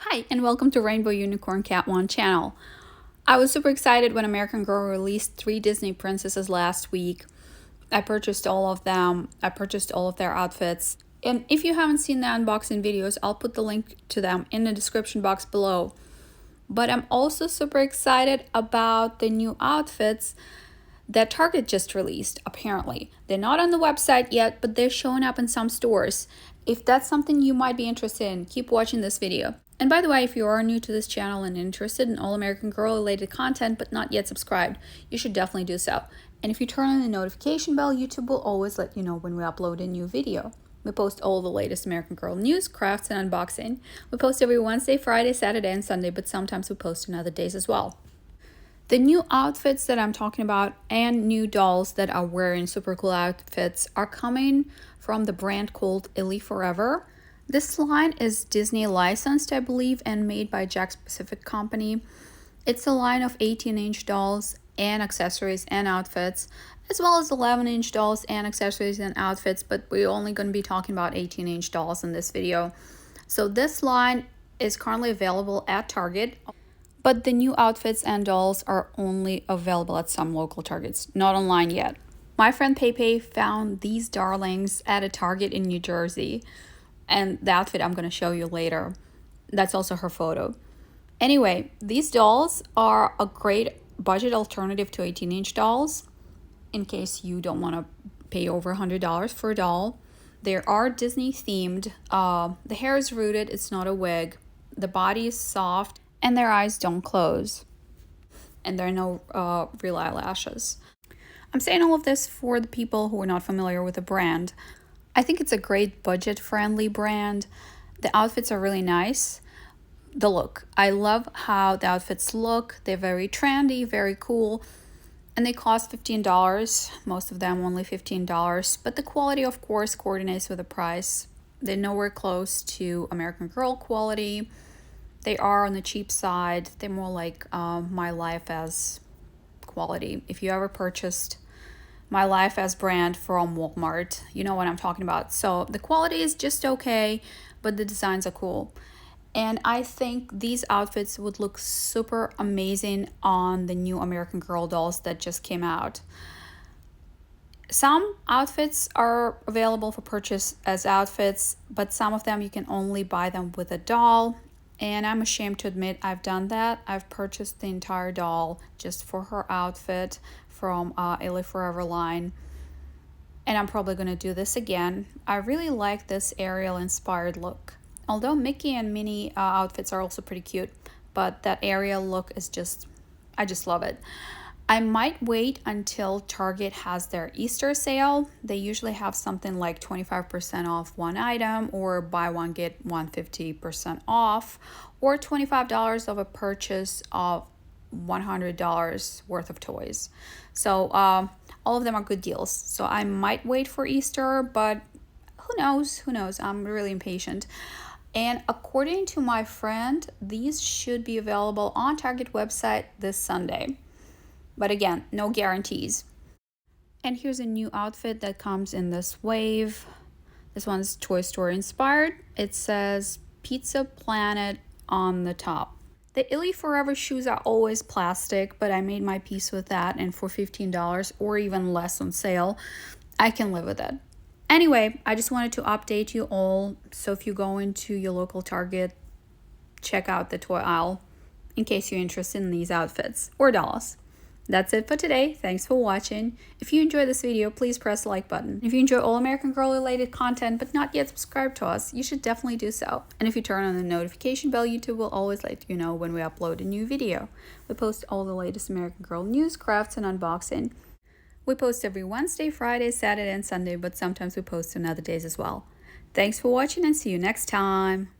Hi, and welcome to Rainbow Unicorn Cat One channel. I was super excited when American Girl released 3 Disney princesses last week. I purchased all of them. I purchased all of their outfits. And if you haven't seen the unboxing videos, I'll put the link to them in the description box below. But I'm also super excited about the new outfits that Target just released, apparently. They're not on the website yet, but they're showing up in some stores. If that's something you might be interested in, keep watching this video. And by the way, if you are new to this channel and interested in all American Girl related content but not yet subscribed, you should definitely do so. And if you turn on the notification bell, YouTube will always let you know when we upload a new video. We post all the latest American Girl news, crafts, and unboxing. We post every Wednesday, Friday, Saturday, and Sunday, but sometimes we post on other days as well. The new outfits that I'm talking about and new dolls that are wearing super cool outfits are coming from the brand called ILY 4EVER. This line is Disney licensed, I believe, and made by Jakks Pacific Company. It's a line of 18-inch dolls and accessories and outfits, as well as 11-inch dolls and accessories and outfits, but we're only going to be talking about 18-inch dolls in this video. So this line is currently available at Target, but the new outfits and dolls are only available at some local Targets, not online yet. My friend Pepe found these darlings at a Target in New Jersey, and the outfit I'm going to show you later. That's also her photo. Anyway, these dolls are a great budget alternative to 18-inch dolls in case you don't want to pay over $100 for a doll. They are Disney themed. The hair is rooted, it's not a wig. The body is soft and their eyes don't close. And there are no real eyelashes. I'm saying all of this for the people who are not familiar with the brand. I think it's a great budget-friendly brand. The outfits are really nice. The look. I love how the outfits look. They're very trendy, very cool. And they cost $15. Most of them only $15. But the quality, of course, coordinates with the price. They're nowhere close to American Girl quality. They are on the cheap side. They're more like My Life as quality. If you ever purchased My Life as brand from Walmart, you know what I'm talking about. So the quality is just okay, but the designs are cool. And I think these outfits would look super amazing on the new American Girl dolls that just came out. Some outfits are available for purchase as outfits, but some of them you can only buy them with a doll. And I'm ashamed to admit I've done that. I've purchased the entire doll just for her outfit from ILY 4EVER line. And I'm probably going to do this again. I really like this Ariel inspired look. Although Mickey and Minnie outfits are also pretty cute, but that Ariel look is I just love it. I might wait until Target has their Easter sale. They usually have something like 25% off one item, or buy one get one 50% off, or $25 of a purchase of $100 worth of toys. So all of them are good deals. So I might wait for Easter, but who knows? Who knows? I'm really impatient. And according to my friend, these should be available on Target website this Sunday. But again, no guarantees. And here's a new outfit that comes in this wave. This one's Toy Story inspired. It says Pizza Planet on the top. The ILY 4EVER shoes are always plastic, but I made my peace with that, and for $15 or even less on sale, I can live with it. Anyway, I just wanted to update you all. So if you go into your local Target, check out the toy aisle in case you're interested in these outfits or dolls. That's it for today. Thanks for watching. If you enjoyed this video, please press the like button. If you enjoy all American Girl related content but not yet subscribed to us, you should definitely do so. And if you turn on the notification bell, YouTube will always let you know when we upload a new video. We post all the latest American Girl news, crafts, and unboxing. We post every Wednesday, Friday, Saturday, and Sunday, but sometimes we post on other days as well. Thanks for watching and see you next time.